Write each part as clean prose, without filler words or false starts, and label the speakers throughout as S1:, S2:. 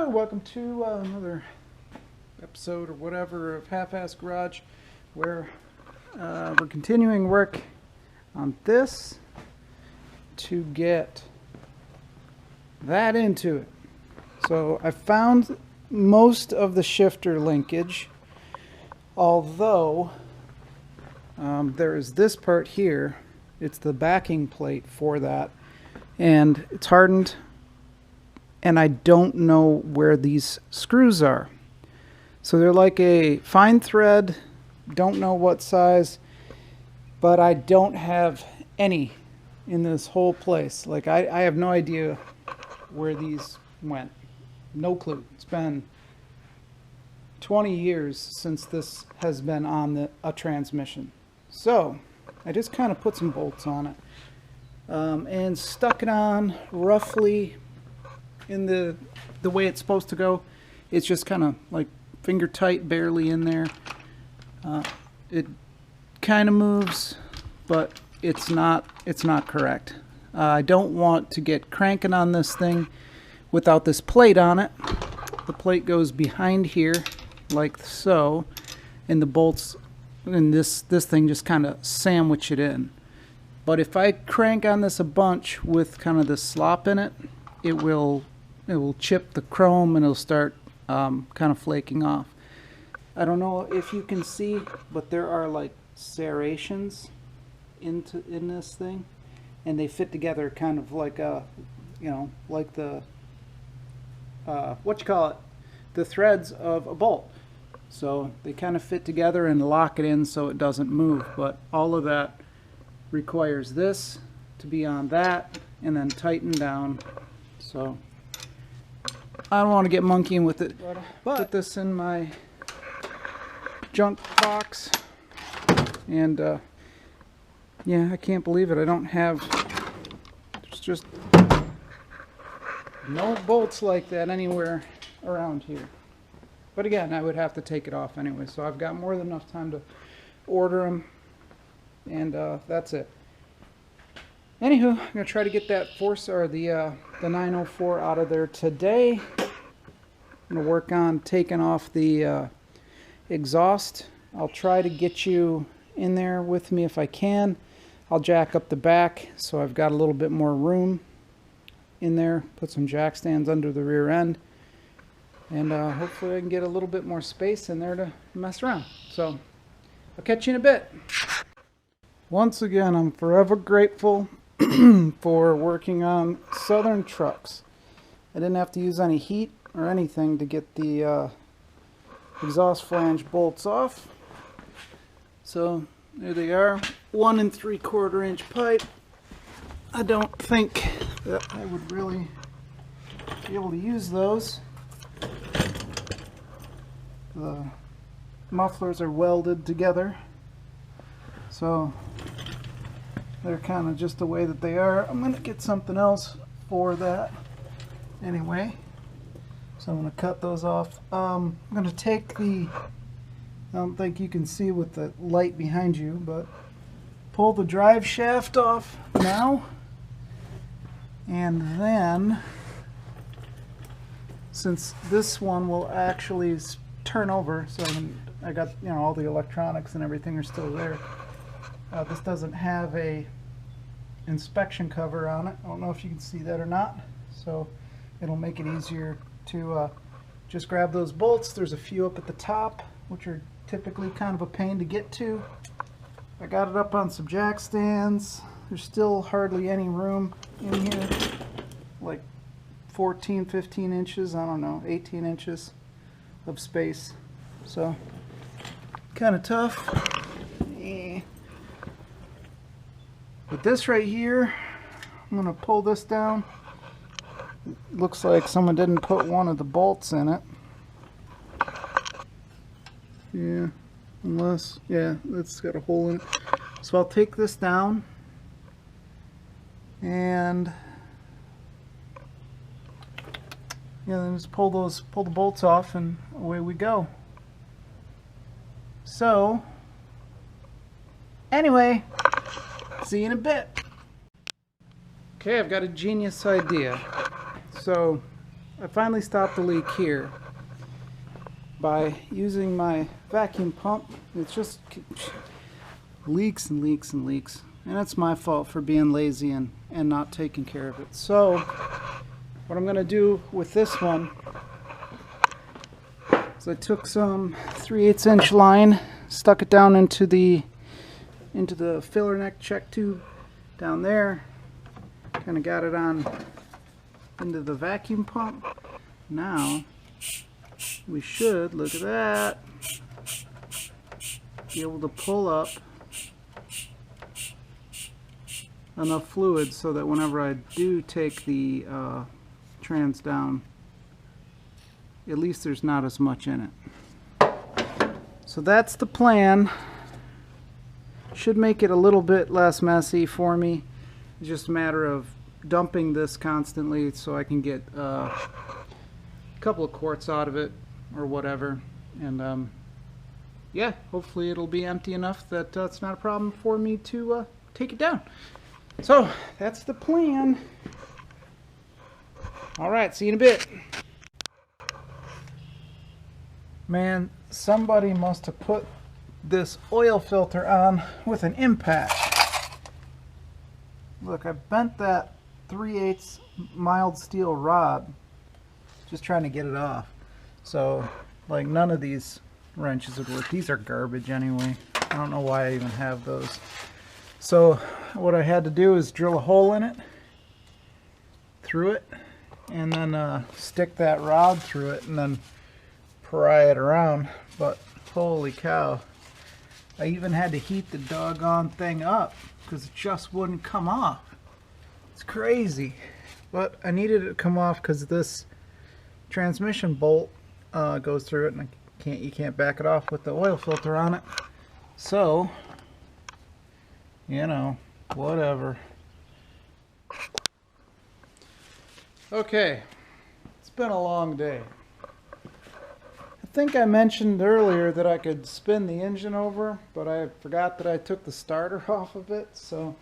S1: Hello, welcome to another episode or whatever of Half-Ass Garage, where we're continuing work on this to get that into it. So I found most of the shifter linkage, although there is this part here. It's the backing plate for that, and it's hardened, and I don't know where these screws are. So they're like a fine thread, don't know what size, but I don't have any in this whole place. Like I have no idea where these went. No clue. It's been 20 years since this has been on a transmission. So I just kind of put some bolts on it and stuck it on roughly in the way it's supposed to go. It's just kind of like finger tight, barely in there. It kind of moves, but it's not correct. I don't want to get cranking on this thing without this plate on it. The plate goes behind here like so, and the bolts and this thing just kind of sandwich it in. But if I crank on this a bunch with kind of this slop in it, it will chip the chrome and it'll start kind of flaking off. I don't know if you can see, but there are like serrations in this thing, and they fit together kind of like a, like the the threads of a bolt. So they kind of fit together and lock it in so it doesn't move. But all of that requires this to be on that and then tighten down. So I don't want to get monkeying with it. Put this in my junk box, and yeah, I can't believe it. I don't have, there's just no bolts like that anywhere around here. But again, I would have to take it off anyway, so I've got more than enough time to order them, and that's it. Anywho, I'm gonna try to get that the 904 out of there today. I'm gonna work on taking off the exhaust. I'll try to get you in there with me if I can. I'll jack up the back so I've got a little bit more room in there. Put some jack stands under the rear end, and hopefully I can get a little bit more space in there to mess around. So I'll catch you in a bit. Once again, I'm forever grateful for working on Southern trucks. I didn't have to use any heat or anything to get the exhaust flange bolts off. So there they are, 1 3/4 inch pipe. I don't think that I would really be able to use those. The mufflers are welded together, so they're kind of just the way that they are. I'm going to get something else for that anyway, so I'm going to cut those off. I'm going to take the, I don't think you can see with the light behind you, but pull the drive shaft off now, and then since this one will actually turn over, so I got, all the electronics and everything are still there. This doesn't have a inspection cover on it. I don't know if you can see that or not, so it'll make it easier to just grab those bolts. There's a few up at the top, which are typically kind of a pain to get to. I got it up on some jack stands. There's still hardly any room in here, like 14, 15 inches, I don't know, 18 inches of space. So kind of tough. But this right here, I'm going to pull this down. It looks like someone didn't put one of the bolts in it. Yeah, unless, yeah, it's got a hole in it. So I'll take this down and then just pull the bolts off, and away we go. So anyway, see you in a bit. Okay, I've got a genius idea. So I finally stopped the leak here by using my vacuum pump. It just leaks and leaks and leaks, and it's my fault for being lazy and not taking care of it. So what I'm going to do with this one is I took some 3/8 inch line, stuck it down into the filler neck check tube down there, kind of got it on into the vacuum pump. Now we should, look at that, be able to pull up enough fluid so that whenever I do take the trans down, at least there's not as much in it. So that's the plan. Should make it a little bit less messy for me. It's just a matter of dumping this constantly so I can get a couple of quarts out of it or whatever, and yeah, hopefully it'll be empty enough that it's not a problem for me to take it down. So that's the plan. Alright, see you in a bit. Man, somebody must have put this oil filter on with an impact. Look, I bent that 3/8 mild steel rod just trying to get it off. So, like, none of these wrenches would work. These are garbage anyway. I don't know why I even have those. So what I had to do is drill a hole in it, through it, and then stick that rod through it and then pry it around. But holy cow, I even had to heat the doggone thing up because it just wouldn't come off. It's crazy. But I needed it to come off because this transmission bolt goes through it, and you can't back it off with the oil filter on it. So, you know, whatever. Okay, it's been a long day. I think I mentioned earlier that I could spin the engine over, but I forgot that I took the starter off of it, so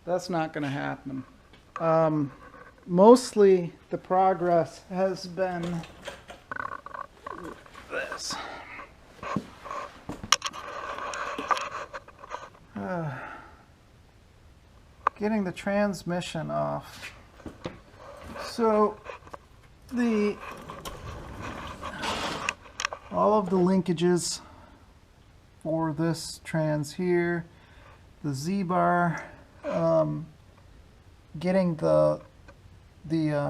S1: that's not going to happen. Mostly the progress has been this. Getting the transmission off. So all of the linkages for this trans here, the Z-bar, getting the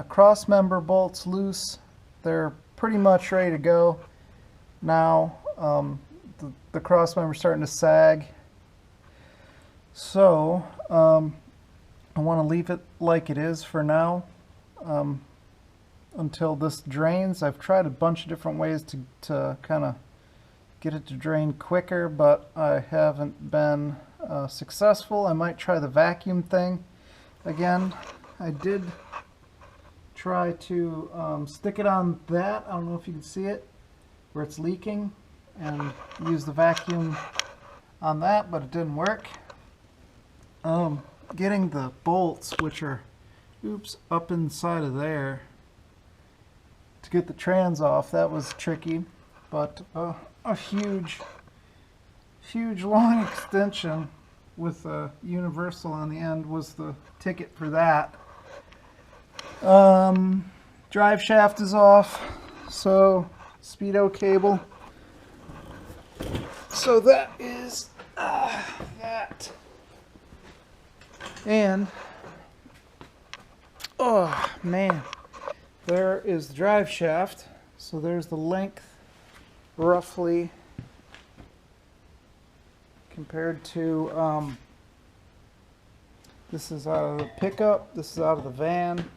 S1: cross member bolts loose, they're pretty much ready to go now. The cross member's starting to sag, so I want to leave it like it is for now until this drains. I've tried a bunch of different ways to kind of get it to drain quicker, but I haven't been successful. I might try the vacuum thing again. I did try to stick it on that, I don't know if you can see it, where it's leaking, and use the vacuum on that, but it didn't work. Getting the bolts, which are up inside of there, to get the trans off, that was tricky, but a huge long extension with a universal on the end was the ticket for that. Drive shaft is off, so speedo cable. So that is that. And oh man, there is the drive shaft. So there's the length roughly compared to this is out of the pickup, this is out of the van.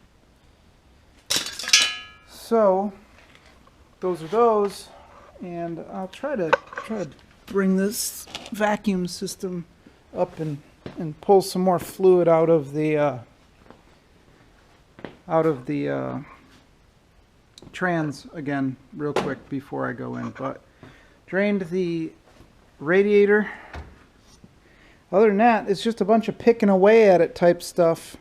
S1: So those are those, and I'll try to bring this vacuum system up and pull some more fluid out of the trans again real quick before I go in. But drained the radiator. Other than that, it's just a bunch of picking away at it type stuff,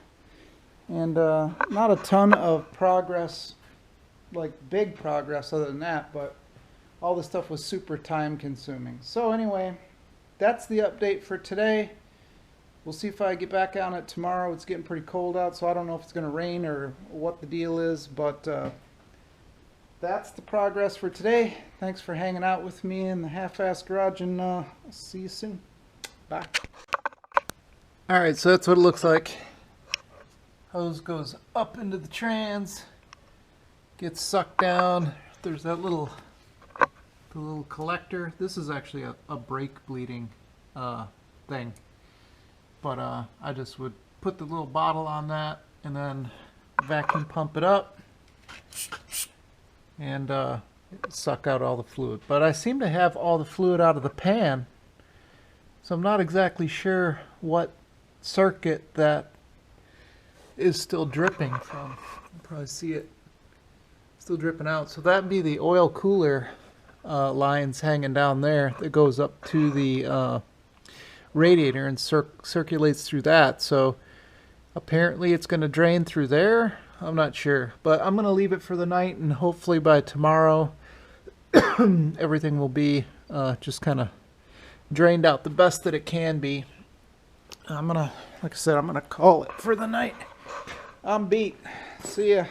S1: and not a ton of progress like big progress other than that, but all the stuff was super time consuming. So anyway, that's the update for today. We'll see if I get back on it tomorrow. It's getting pretty cold out, so I don't know if it's going to rain or what the deal is, but that's the progress for today. Thanks for hanging out with me in the half-assed garage, and I'll see you soon. Bye. Alright, so that's what it looks like. Hose goes up into the trans, gets sucked down. There's that little collector. This is actually a brake bleeding thing. But I just would put the little bottle on that and then vacuum pump it up and suck out all the fluid. But I seem to have all the fluid out of the pan, so I'm not exactly sure what circuit that is still dripping from. You can probably see it still dripping out. So that'd be the oil cooler lines hanging down there that goes up to the radiator and circulates through that. So apparently it's going to drain through there. I'm not sure, but I'm going to leave it for the night, and hopefully by tomorrow everything will be just kind of drained out the best that it can be. I'm gonna, like I said, I'm gonna call it for the night. I'm beat. See ya.